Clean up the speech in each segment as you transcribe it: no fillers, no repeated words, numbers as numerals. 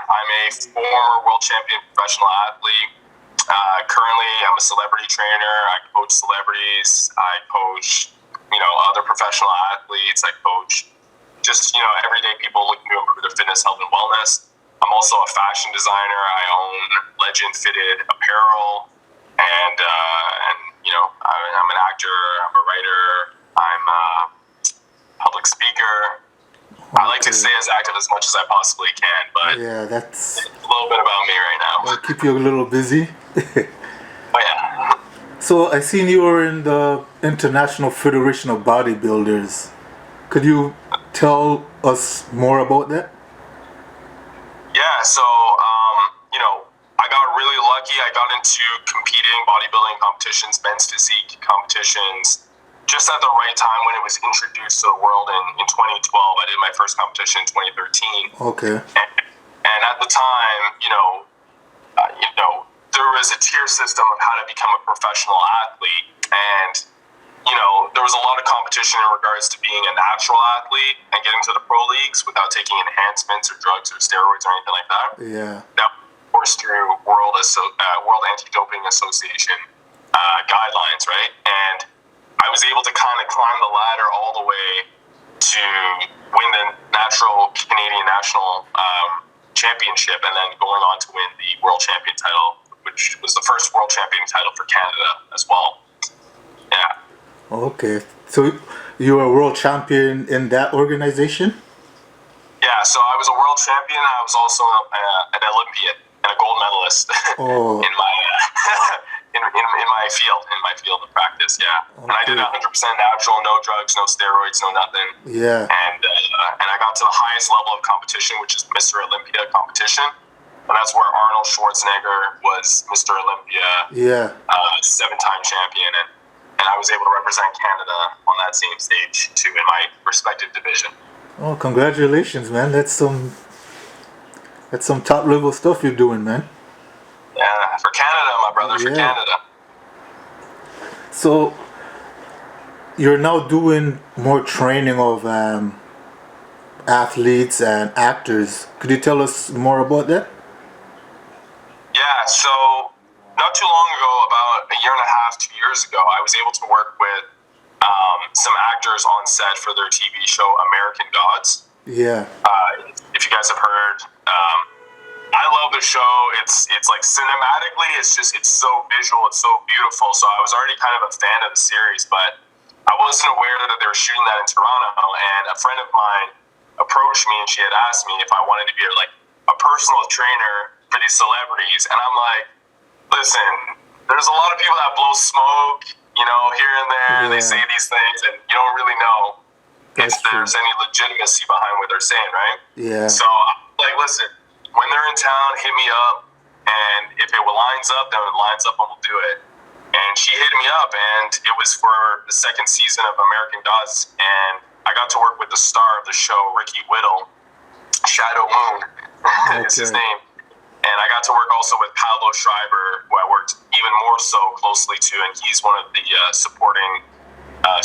I'm a former world champion professional athlete. Currently, I'm a celebrity trainer. I coach celebrities. I coach, other professional athletes. I coach just, everyday people looking to improve their fitness, health, and wellness. I'm also a fashion designer. I own Legend fitted apparel, and I'm an actor. I'm a writer. I'm a public speaker. I like to stay as active as much as I possibly can, but yeah, that's a little bit about me right now. that'll keep you a little busy. Oh yeah. So I seen you were in the International Federation of Bodybuilders. Could you tell us more about that? Yeah, so, I got really lucky. I got into competing bodybuilding competitions, men's physique competitions, just at the right time when it was introduced to the world in 2012. I did my first competition in 2013. Okay. And at the time, there was a tier system of how to become a professional athlete. And, there was a lot of competition in regards to being a natural athlete and getting to the pro leagues without taking enhancements or drugs or steroids or anything like that. Yeah. That was forced through World Anti-Doping Association guidelines, right? And I was able to kind of climb the ladder all the way to win the Canadian National Championship, and then going on to win the World Champion title, which was the first World Champion title for Canada as well. Yeah. Okay. So you were a world champion in that organization? Yeah, so I was a world champion. I was also an Olympian and a gold medalist Oh. in my in my field of practice. Yeah, Okay. and I did 100% natural, no drugs, no steroids, no nothing. Yeah. And I got to the highest level of competition, which is Mr. Olympia competition, and that's where Arnold Schwarzenegger was Mr. Olympia, Yeah. 7-time champion, and I was able to represent Canada on that same stage too in my respective division. Oh, congratulations, man. That's some top level stuff you're doing, man. Yeah, for Canada, my brother, for Yeah. Canada. So you're now doing more training of athletes and actors. Could you tell us more about that? Yeah, so not too long ago, about a year and a half, 2 years ago, I was able to work with some actors on set for their TV show American Gods. Yeah. If you guys have heard, I love the show. It's like cinematically, it's so visual, it's so beautiful. So I was already kind of a fan of the series, but I wasn't aware that they were shooting that in Toronto. And a friend of mine approached me, and she had asked me if I wanted to be a personal trainer for these celebrities. And I'm like, listen, there's a lot of people that blow smoke, here and there. Yeah. They say these things, and you don't really know That's if there's any legitimacy behind what they're saying, right? Yeah. So I'm like, listen, when they're in town, hit me up, and if it lines up, then it lines up and we'll do it. And she hit me up, and it was for the second season of American Gods, and I got to work with the star of the show, Whittle. Shadow Moon is his name. And I got to work also with Pablo Schreiber, who I worked even more so closely to, and he's one of the supporting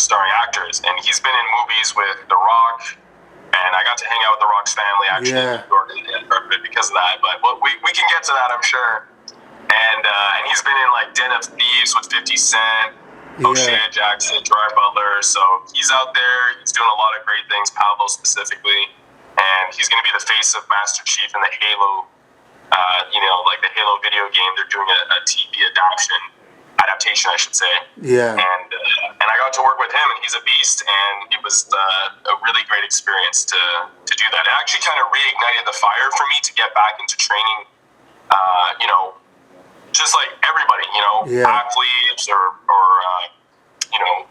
starring actors. And he's been in movies with The Rock, and I got to hang out with The Rock's family actually in New York because of that. But we can get to that, I'm sure. And he's been in Den of Thieves with 50 Cent, O'Shea Jackson, Gerard Butler. So he's out there. He's doing a lot of great things, Pablo specifically. And he's going to be the face of Master Chief in the Halo, the Halo video game. They're doing a TV adaptation, I should say. Yeah. And I got to work with him, and he's a beast. And it was a really great experience to do that. It actually kind of reignited the fire for me to get back into training. Just like everybody, athletes or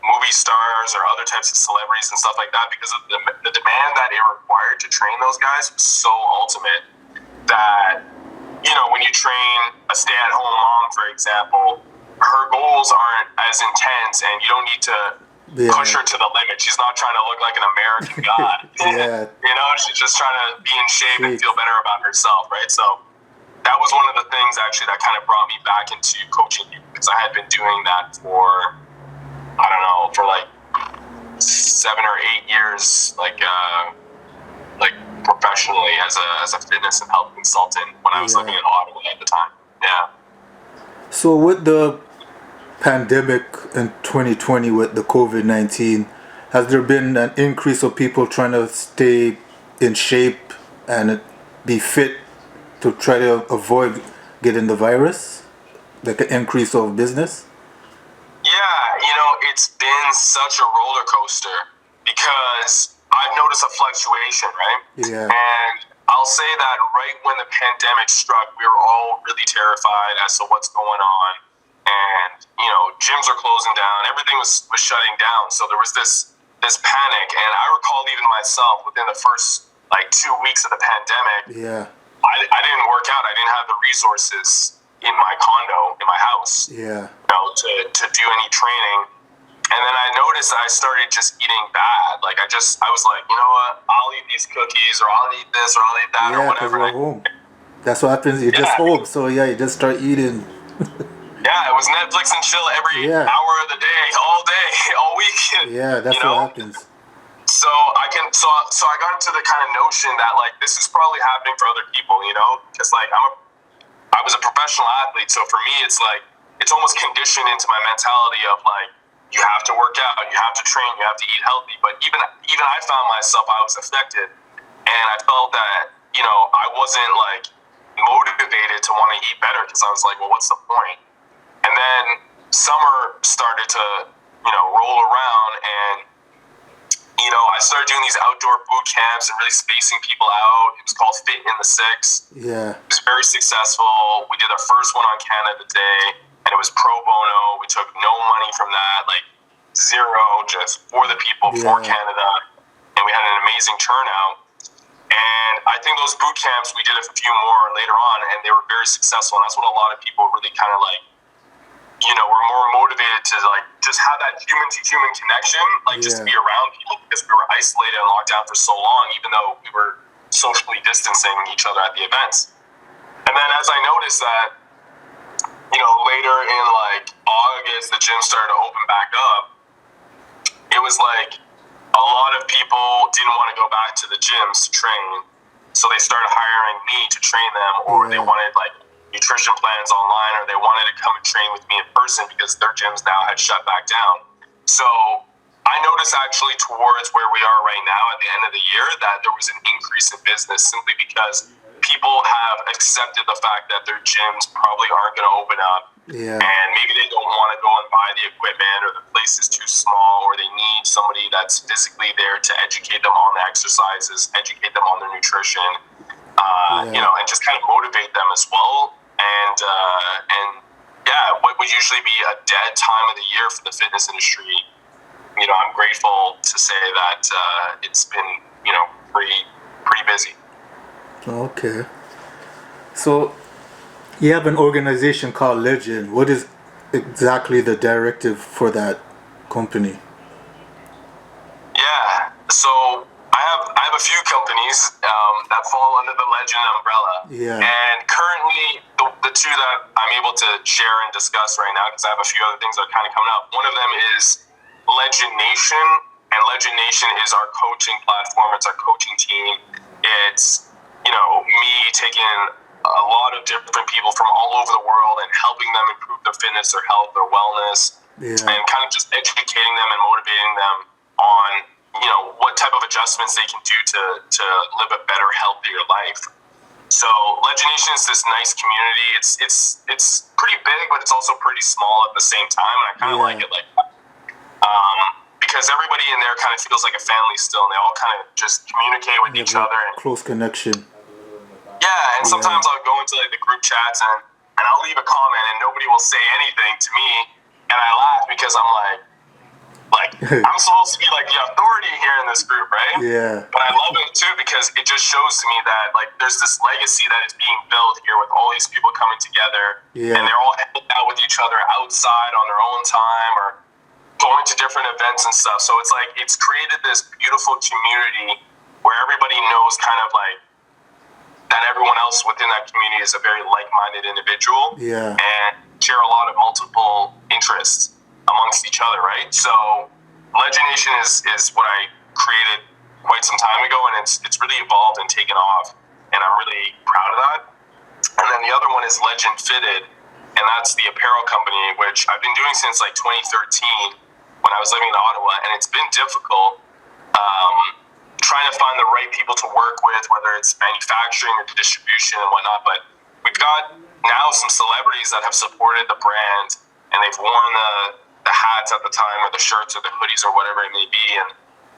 movie stars or other types of celebrities and stuff like that, because of the demand that it required to train those guys was so ultimate that, when you train a stay-at-home mom, for example, her goals aren't as intense, and you don't need to push her to the limit. She's not trying to look like an American god. She's just trying to be in shape and feel better about herself, right? So that was one of the things actually that kind of brought me back into coaching, because I had been doing that for 7 or 8 years, professionally as a fitness and health consultant when I was living in Ottawa at the time. Yeah. So with the pandemic in 2020 with the COVID-19, has there been an increase of people trying to stay in shape and be fit to try to avoid getting the virus? Like an increase of business? Yeah, it's been such a roller coaster because I've noticed a fluctuation, right? Yeah. And I'll say that right when the pandemic struck, we were all really terrified as to what's going on. And, gyms are closing down. Everything was shutting down. So there was this panic. And I recall even myself within the first 2 weeks of the pandemic, I didn't work out. I didn't have the resources in my condo, in my house, to do any training. And then I noticed that I started just eating bad. I was like, you know what? I'll eat these cookies, or I'll eat this, or I'll eat that, or whatever. Yeah, because you're home. That's what happens. You're just home. So, you just start eating. Yeah, it was Netflix and chill every hour of the day, all day, all week. Yeah, that's what happens. So I got into the kind of notion that this is probably happening for other people, because I was a professional athlete, so for me it's almost conditioned into my mentality of you have to work out, you have to train, you have to eat healthy. But even I found myself, I was affected, and I felt that I wasn't motivated to want to eat better because I was like, well, what's the point? And then summer started to roll around, and I started doing these outdoor boot camps and really spacing people out. It was called Fit in the Six. Yeah. It was very successful. We did our first one on Canada Day, and it was pro bono. We took no money from that, zero, just for the people, for Canada. And we had an amazing turnout. And I think those boot camps, we did a few more later on, and they were very successful. And that's what a lot of people really kind of were more motivated to just have that human to human connection, just to be around people, because we were isolated and locked down for so long, even though we were socially distancing each other at the events. And then as I noticed that, later in August, the gym started to open back up, it was a lot of people didn't want to go back to the gyms to train, so they started hiring me to train them, or they wanted nutrition plans online, or they wanted to come and train with me in person because their gyms now had shut back down. So I noticed actually towards where we are right now at the end of the year that there was an increase in business simply because people have accepted the fact that their gyms probably aren't going to open up. Yeah. And maybe they don't want to go and buy the equipment, or the place is too small, or they need somebody that's physically there to educate them on the exercises, educate them on their nutrition, and just kind of motivate them as well. And what would usually be a dead time of the year for the fitness industry, I'm grateful to say that it's been, pretty busy. Okay. So you have an organization called Legend. What is exactly the directive for that company? Yeah. So I have a few companies that fall under the Legend umbrella. Yeah. And currently, the two that I'm able to share and discuss right now, because I have a few other things that are kind of coming up. One of them is Legend Nation, and Legend Nation is our coaching platform. It's our coaching team. It's me taking a lot of different people from all over the world and helping them improve their fitness, their health, their wellness, and kind of just educating them and motivating them on what type of adjustments they can do to live a better, healthier life. So Legend Nation is this nice community. It's pretty big, but it's also pretty small at the same time, and I kind of like it like that. Because everybody in there kind of feels like a family still, and they all kind of just communicate with each other. And close connection. Yeah, and sometimes I'll go into the group chats and I'll leave a comment and nobody will say anything to me, and I laugh because I'm like I'm supposed to be the authority here in this group, right? Yeah. But I love it too because it just shows to me that there's this legacy that is being built here with all these people coming together, and they're all hanging out with each other outside on their own time or going to different events and stuff. So it's created this beautiful community where everybody knows kind of that everyone else within that community is a very like-minded individual and share a lot of multiple interests amongst each other, right? So Legend Nation is what I created quite some time ago, and it's really evolved and taken off, and I'm really proud of that. And then the other one is Legend Fitted, and that's the apparel company, which I've been doing since like 2013 when I was living in Ottawa, and it's been difficult trying to find the right people to work with, whether it's manufacturing or distribution and whatnot. But we've got now some celebrities that have supported the brand, and they've worn the hats at the time, or the shirts or the hoodies or whatever it may be, and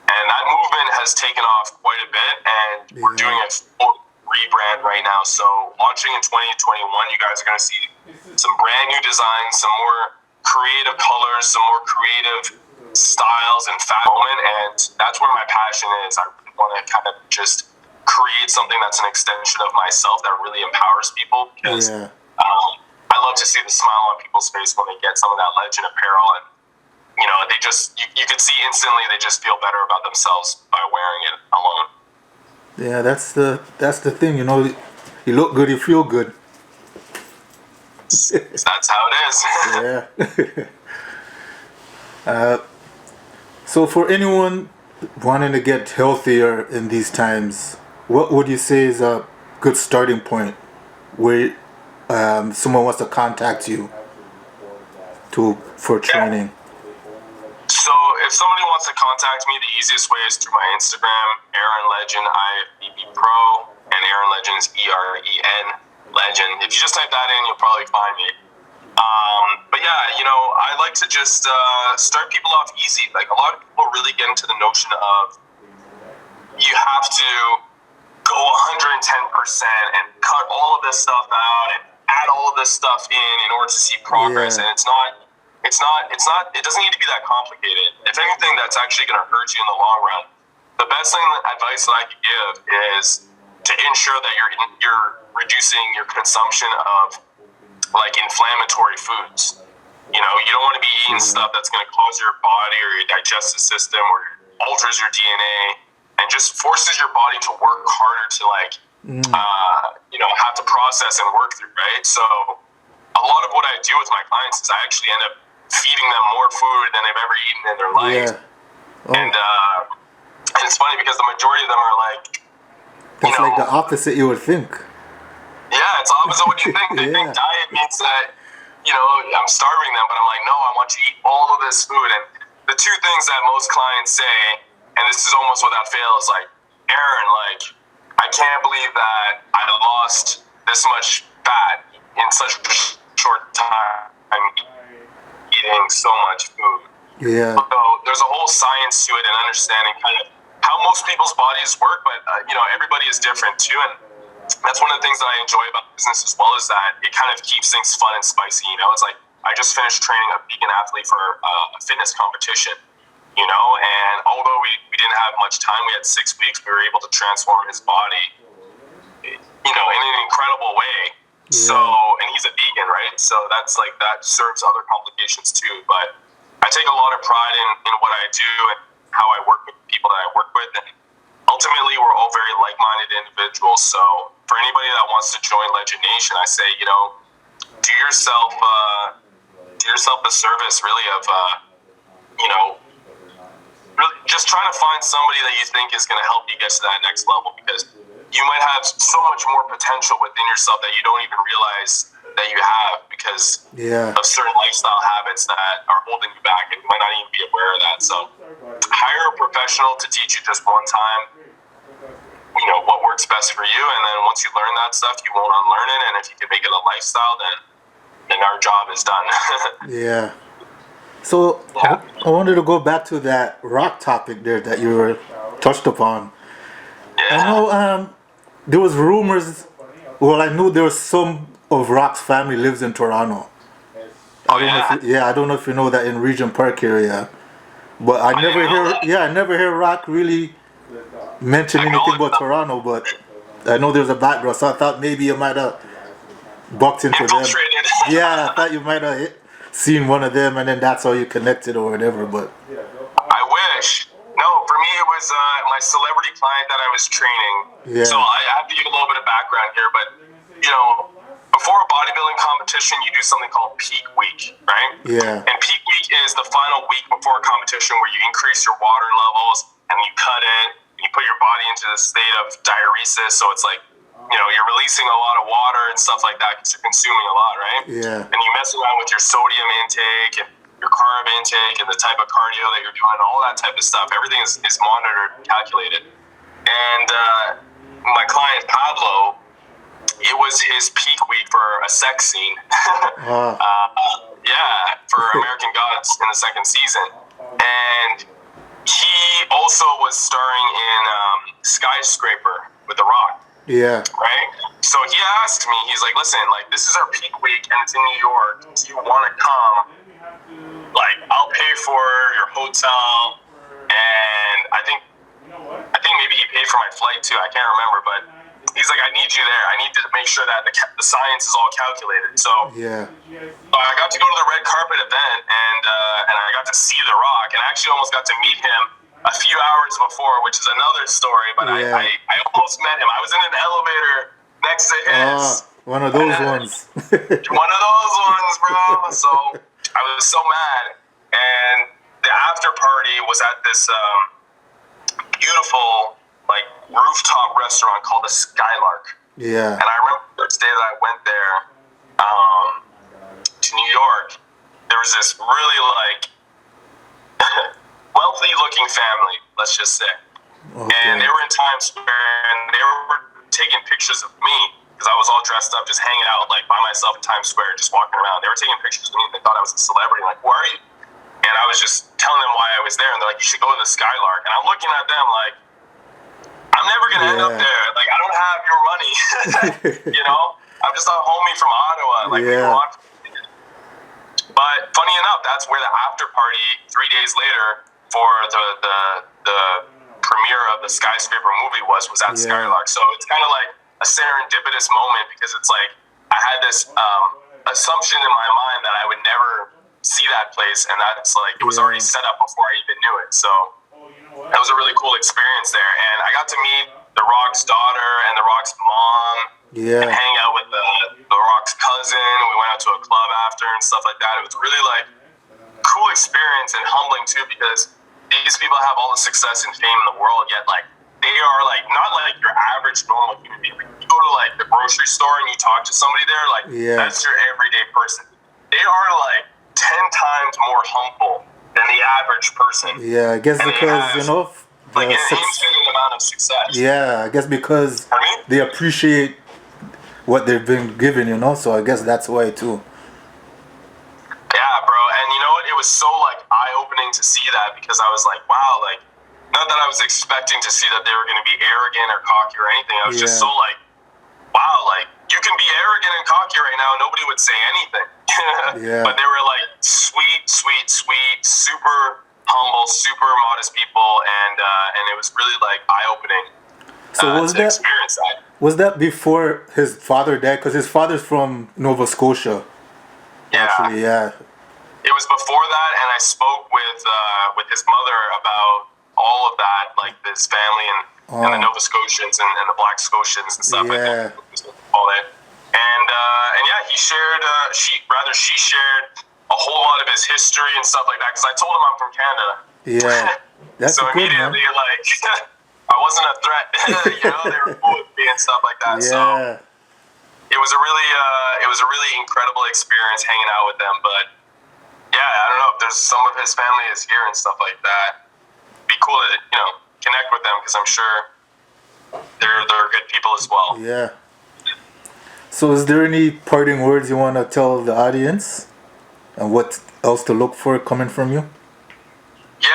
that movement has taken off quite a bit, and we're doing a full rebrand right now. So launching in 2021, you guys are going to see some brand new designs, some more creative colors, some more creative styles and fashion, and that's where my passion is. I really want to kind of just create something that's an extension of myself that really empowers people, because I love to see the smile on people's face when they get some of that Legend apparel, and they just you can see instantly they just feel better about themselves by wearing it alone. Yeah, that's the thing, you look good, you feel good. That's how it is. Yeah. So for anyone wanting to get healthier in these times, what would you say is a good starting point where someone wants to contact you for training? So if somebody wants to contact me, the easiest way is through my Instagram, Eren Legend, IFBB Pro, and Eren Legend is EREN Legend. If you just type that in, you'll probably find me. But yeah, I like to just start people off easy. Like, a lot of people really get into the notion of you have to go 110% and cut all of this stuff out and add all of this stuff in order to see progress. And it doesn't need to be that complicated. If anything, that's actually going to hurt you in the long run. The best advice that I could give is to ensure that you're reducing your consumption of like inflammatory foods. You don't want to be eating stuff that's going to cause your body or your digestive system or alters your DNA and just forces your body to work harder to have to process and work through, right? So a lot of what I do with my clients is I actually end up feeding them more food than they've ever eaten in their life. And it's funny because the majority of them are like, that's like the opposite you would think. Yeah, it's opposite what you think. They think diet means that, I'm starving them, but I'm like, no, I want you to eat all of this food. And the two things that most clients say, and this is almost without fail, is like, Eren, like, I can't believe that I lost this much fat in such a short time. I'm eating so much food. Yeah. So there's a whole science to it and understanding kind of how most people's bodies work, but everybody is different too, and that's one of the things that I enjoy about business as well, is that it kind of keeps things fun and spicy. It's like I just finished training a vegan athlete for a fitness competition, and although we didn't have much time, we had 6 weeks, we were able to transform his body, in an incredible way. So, and he's a vegan, right? So that's like, that serves other complications too. But I take a lot of pride in what I do and how I work with people that I work with, and ultimately we're all very like-minded individuals. So for anybody that wants to join Legend Nation, I say, do yourself a service, really, of really just trying to find somebody that you think is going to help you get to that next level, because you might have so much more potential within yourself that you don't even realize that you have, because of certain lifestyle habits that are holding you back, and you might not even be aware of that. So hire a professional to teach you just one time, what works best for you, and then once you learn that stuff, you won't unlearn it, and if you can make it a lifestyle, then our job is done. Yeah. So I wanted to go back to that rock topic there that you were touched upon. Yeah. I know there was rumors. Well, I knew there was some of Rock's family lives in Toronto. I don't know if you know that in Regent Park area, but I never hear Rock really mention anything about Toronto. But I know there's a background, so I thought maybe you might have bucked into them. Yeah, I thought you might have seen one of them, and then that's how you connected or whatever. But I wish. No, for me it was my celebrity client that I was training. Yeah. So I have to give a little bit of background here, but before a bodybuilding competition, you do something called peak week, right? Yeah. And peak week is the final week before a competition where you increase your water levels and you cut it, and you put put your body into the state of diuresis, so it's like, you're releasing a lot of water and stuff like that because you're consuming a lot, right? Yeah. And you mess around with your sodium intake and your carb intake and the type of cardio that you're doing, all that type of stuff. Everything is monitored and calculated. And my client Pablo, it was his peak week for a sex scene. For American Gods in the second season. And he also was starring in Skyscraper with The Rock. Yeah. Right? So he asked me, he's like, listen, like, this is our peak week and it's in New York. Do you want to come? Like, I'll pay for your hotel. And I think maybe he paid for my flight too. I can't remember, but he's like, I need you there. I need to make sure that the science is all calculated. So I got to go to the red carpet event, and I got to see The Rock, and I actually almost got to meet him a few hours before, which is another story. But I almost met him. I was in an elevator next to his. One of those ones. One of those ones, bro. So I was so mad, and the after party was at this beautiful, like, rooftop restaurant called the Skylark. Yeah. And I remember the first day that I went there to New York, there was this really, like, wealthy looking family, let's just say. Okay. And they were in Times Square, and they were taking pictures of me because I was all dressed up, just hanging out, like, by myself in Times Square, just walking around. They were taking pictures of me, and they thought I was a celebrity. Like, where are you? And I was just telling them why I was there, and they're like, you should go to the Skylark. And I'm looking at them like, I'm never going to end up there. Like, I don't have your money. I'm just a homie from Ottawa. Like, But funny enough, that's where the after party 3 days later for the premiere of the Skyscraper movie was at Skylark. So it's kind of like a serendipitous moment because it's like I had this assumption in my mind that I would never see that place, and that's like it was already set up before I even knew it. So that was a really cool experience there, and I got to meet The Rock's daughter and The Rock's mom, and hang out with the Rock's cousin. We went out to a club after and stuff like that. It was really like cool experience and humbling too, because these people have all the success and fame in the world, yet like they are like not like your average normal human being. Like, you go to like the grocery store and you talk to somebody there, like that's your everyday person. They are like 10 times more humble than the average person. Yeah, I guess because like an infinite amount of success. Yeah, I guess because they appreciate what they've been given, so I guess that's why too. Yeah, bro, and you know what? It was so like eye-opening to see that, because I was like, wow, like, not that I was expecting to see that they were going to be arrogant or cocky or anything. I was just so like, wow, like, you can be arrogant and cocky right now, nobody would say anything. But they were like sweet, super humble, super modest people, and it was really like eye-opening. So was that before his father died? Because his father's from Nova Scotia. Actually, It was before that, and I spoke with his mother about all of that, like his family and the Nova Scotians and the Black Scotians and stuff like that. All that. And he shared. She shared a whole lot of his history and stuff like that, because I told him I'm from Canada. Yeah, that's so immediately, like, I wasn't a threat. They were cool with me and stuff like that. Yeah. So it was a really incredible experience hanging out with them. But I don't know if there's some of his family is here and stuff like that. Be cool to connect with them, because I'm sure they're good people as well. Yeah. So is there any parting words you want to tell the audience, and what else to look for coming from you? Yeah,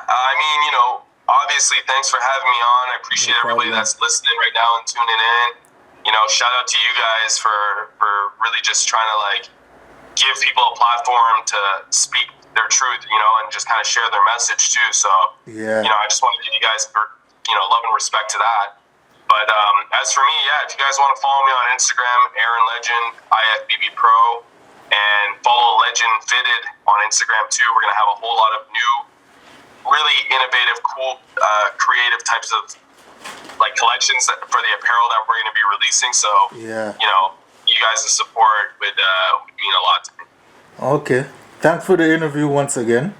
I mean, obviously, thanks for having me on. I appreciate everybody that's listening right now and tuning in. Shout out to you guys for really just trying to like give people a platform to speak their truth, and just kind of share their message too. So, I just want to give you guys, love and respect to that. But as for me, if you guys want to follow me on Instagram, Eren Legend, IFBB Pro, and follow Legend Fitted on Instagram too. We're gonna have a whole lot of new, really innovative, cool, creative types of like collections for the apparel that we're gonna be releasing. So you guys' support would mean a lot to me. Okay, thanks for the interview once again.